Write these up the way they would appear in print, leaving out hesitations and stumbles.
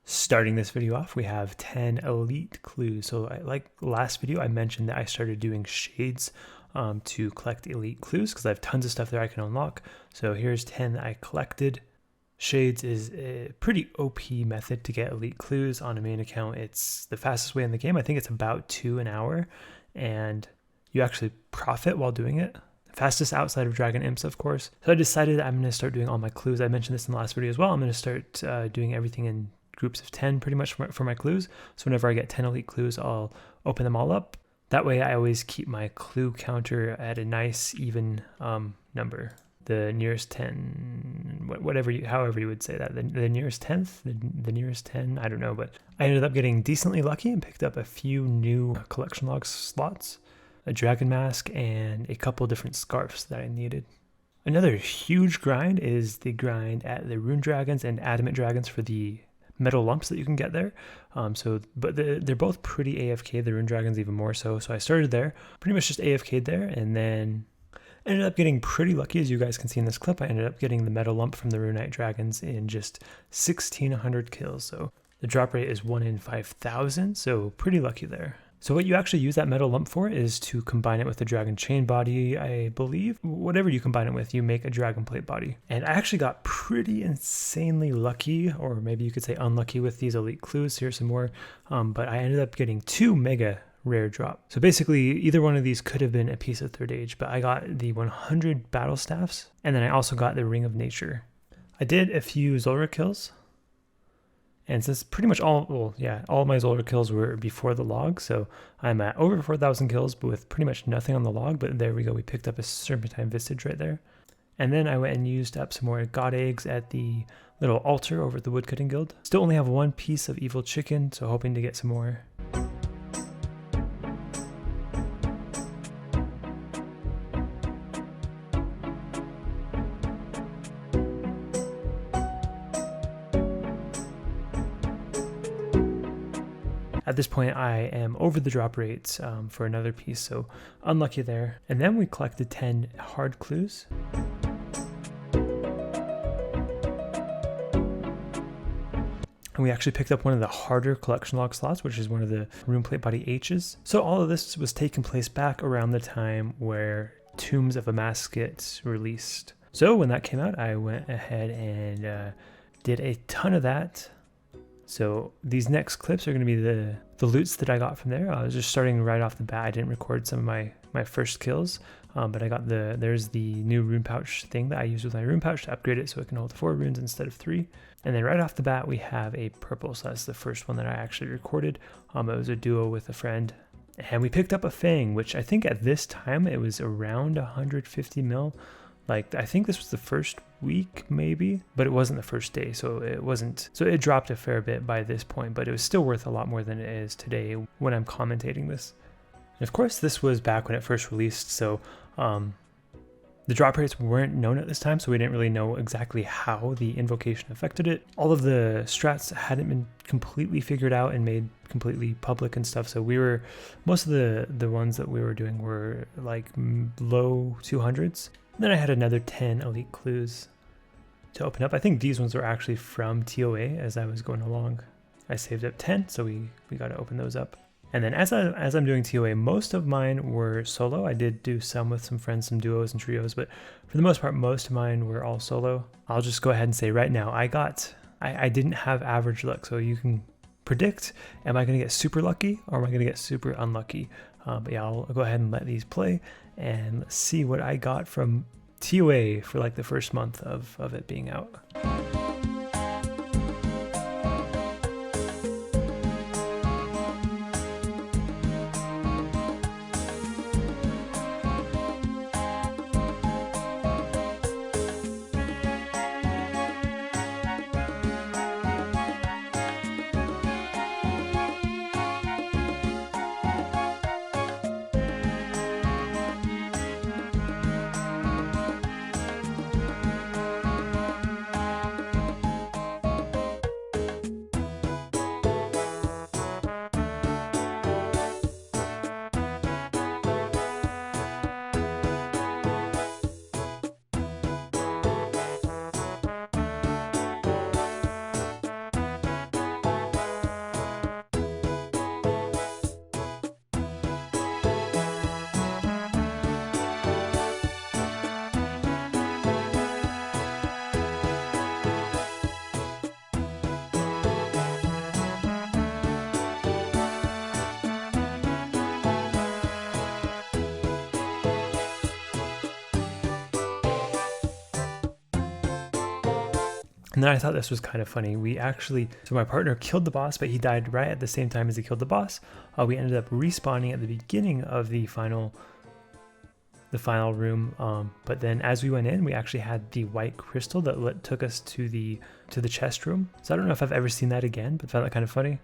Starting this video off, we have 10 elite clues. So like last video, I mentioned that I started doing shades to collect elite clues because I have tons of stuff there I can unlock. So here's 10 that I collected. Shades is a pretty OP method to get elite clues on a main account. It's the fastest way in the game. I think it's about 2 an hour, and you actually profit while doing it. Fastest outside of Dragon Imps, of course. So I decided I'm going to start doing all my clues. I mentioned this in the last video as well. I'm going to start doing everything in groups of 10 pretty much for my clues. So whenever I get 10 elite clues, I'll open them all up. That way I always keep my clue counter at a nice even number. The nearest 10, however you would say that, the nearest 10th, the nearest 10, I don't know, but I ended up getting decently lucky and picked up a few new collection log slots, a dragon mask, and a couple different scarves that I needed. Another huge grind is the grind at the rune dragons and adamant dragons for the metal lumps that you can get there. But they're both pretty AFK, the rune dragons even more so. So I started there, pretty much just AFK'd there, and then ended up getting pretty lucky. As you guys can see in this clip, I ended up getting the metal lump from the runite dragons in just 1,600 kills. So the drop rate is 1 in 5,000, so pretty lucky there. So what you actually use that metal lump for is to combine it with the dragon chain body, I believe. Whatever you combine it with, you make a dragon plate body. And I actually got pretty insanely lucky, or maybe you could say unlucky, with these elite clues. Here's some more. But I ended up getting 2 mega rare drop. So basically either one of these could have been a piece of third age, but I got the 100 battle staffs, and then I also got the ring of nature. I did a few Zulrah kills. And since pretty much all my Zulrah kills were before the log, so I'm at over 4,000 kills, but with pretty much nothing on the log. But there we go, we picked up a serpentine visage right there. And then I went and used up some more god eggs at the little altar over at the woodcutting guild. Still only have 1 piece of evil chicken, so hoping to get some more. At this point, I am over the drop rates for another piece, so unlucky there. And then we collected 10 hard clues. And we actually picked up one of the harder collection log slots, which is one of the rune plate body H's. So all of this was taking place back around the time where Tombs of Amasket released. So when that came out, I went ahead and did a ton of that. So these next clips are going to be the loots that I got from there. I was just starting right off the bat. I didn't record some of my first kills, but I got there's the new rune pouch thing that I used with my rune pouch to upgrade it so it can hold 4 runes instead of 3. And then right off the bat, we have a purple. So that's the first one that I actually recorded. It was a duo with a friend. And we picked up a Fang, which I think at this time it was around 150 mil. Like, I think this was the first week maybe, but it wasn't the first day, so it dropped a fair bit by this point, but it was still worth a lot more than it is today when I'm commentating this. And of course, this was back when it first released, so the drop rates weren't known at this time, so we didn't really know exactly how the invocation affected it. All of the strats hadn't been completely figured out and made completely public and stuff, so most of the ones that we were doing were like low 200s. Then I had another 10 elite clues to open up. I think these ones were actually from TOA as I was going along. I saved up 10, so we got to open those up. And then as I'm doing TOA, most of mine were solo. I did do some with some friends, some duos and trios, but for the most part, most of mine were all solo. I'll just go ahead and say right now, I didn't have average luck, so you can predict, am I going to get super lucky or am I going to get super unlucky? But yeah, I'll go ahead and let these play and let's see what I got from TOA for like the first month of it being out. And then I thought this was kind of funny. So my partner killed the boss, but he died right at the same time as he killed the boss. We ended up respawning at the beginning of the final room. But then as we went in, we actually had the white crystal that took us to the chest room. So I don't know if I've ever seen that again, but I found that kind of funny.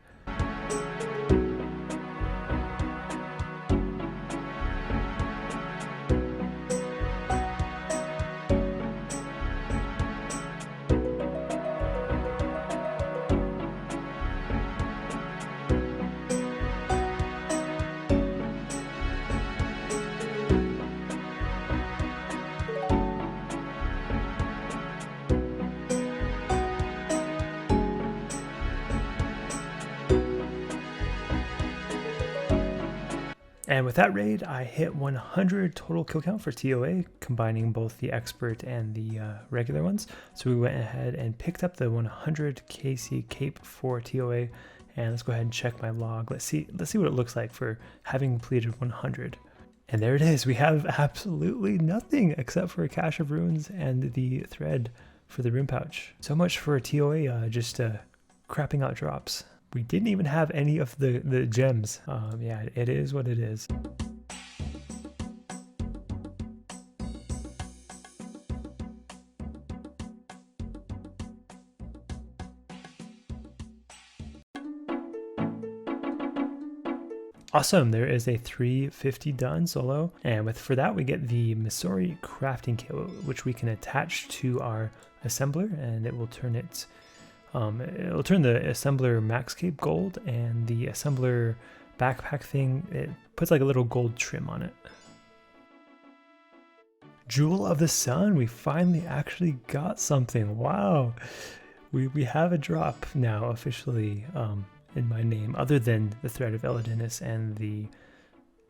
And with that raid, I hit 100 total kill count for TOA, combining both the expert and the regular ones. So we went ahead and picked up the 100 KC cape for TOA, and let's go ahead and check my log. Let's see what it looks like for having completed 100. And there it is. We have absolutely nothing except for a cache of runes and the thread for the rune pouch. So much for TOA, just crapping out drops. We didn't even have any of the gems. Yeah, it is what it is. Awesome, there is a 350 done solo, and for that we get the Missouri crafting kit, which we can attach to our assembler, and it will turn it. It'll turn the assembler max cape gold, and the assembler backpack thing, it puts like a little gold trim on it. Jewel of the Sun, we finally actually got something. Wow, we have a drop now officially in my name, other than the Thread of Elidinus and the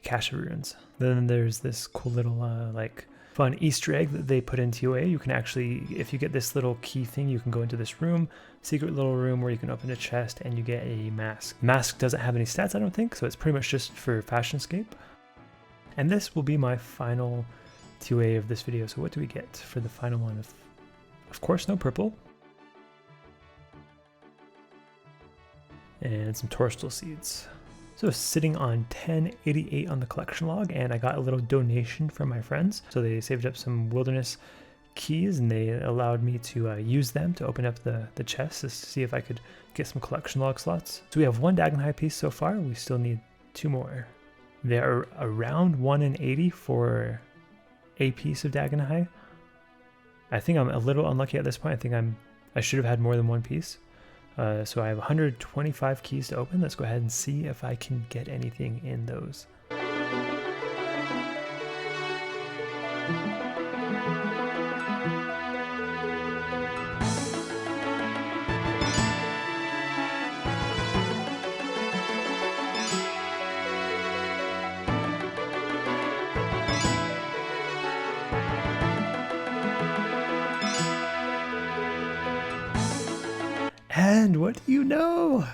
Cache of Runes. Then there's this cool little like fun Easter egg that they put in TOA. You can actually, if you get this little key thing, you can go into this room, secret little room where you can open a chest and you get a mask. Mask doesn't have any stats, I don't think, so it's pretty much just for Fashionscape. And this will be my final TOA of this video. So what do we get for the final one? Of course, no purple. And some Torstal seeds. So sitting on 1088 on the collection log, and I got a little donation from my friends. So they saved up some wilderness keys, and they allowed me to use them to open up the chest to see if I could get some collection log slots. So we have one Dagonhai piece so far. We still need 2 more. They are around 1 in 80 for a piece of Dagonhai. I think I'm a little unlucky at this point. I think I should have had more than 1 piece. So I have 125 keys to open. Let's go ahead and see if I can get anything in those. And what do you know?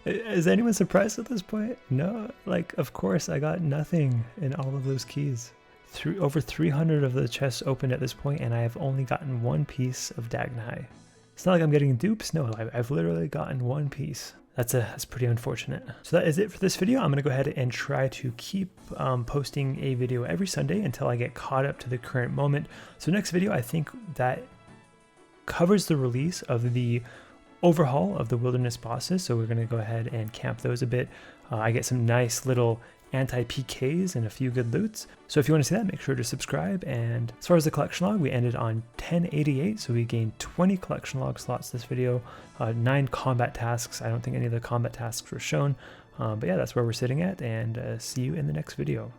Is anyone surprised at this point? No, like, of course I got nothing in all of those keys. Over 300 of the chests opened at this point, and I have only gotten 1 piece of Dagonhai. It's not like I'm getting dupes. No, I've literally gotten 1 piece. That's pretty unfortunate. So that is it for this video. I'm gonna go ahead and try to keep posting a video every Sunday until I get caught up to the current moment. So next video, I think that covers the release of the overhaul of the wilderness bosses. So we're going to go ahead and camp those a bit. I get some nice little anti-PKs and a few good loots. So if you want to see that, make sure to subscribe. And as far as the collection log, we ended on 1088. So we gained 20 collection log slots this video, 9 combat tasks. I don't think any of the combat tasks were shown. But yeah, that's where we're sitting at, and see you in the next video.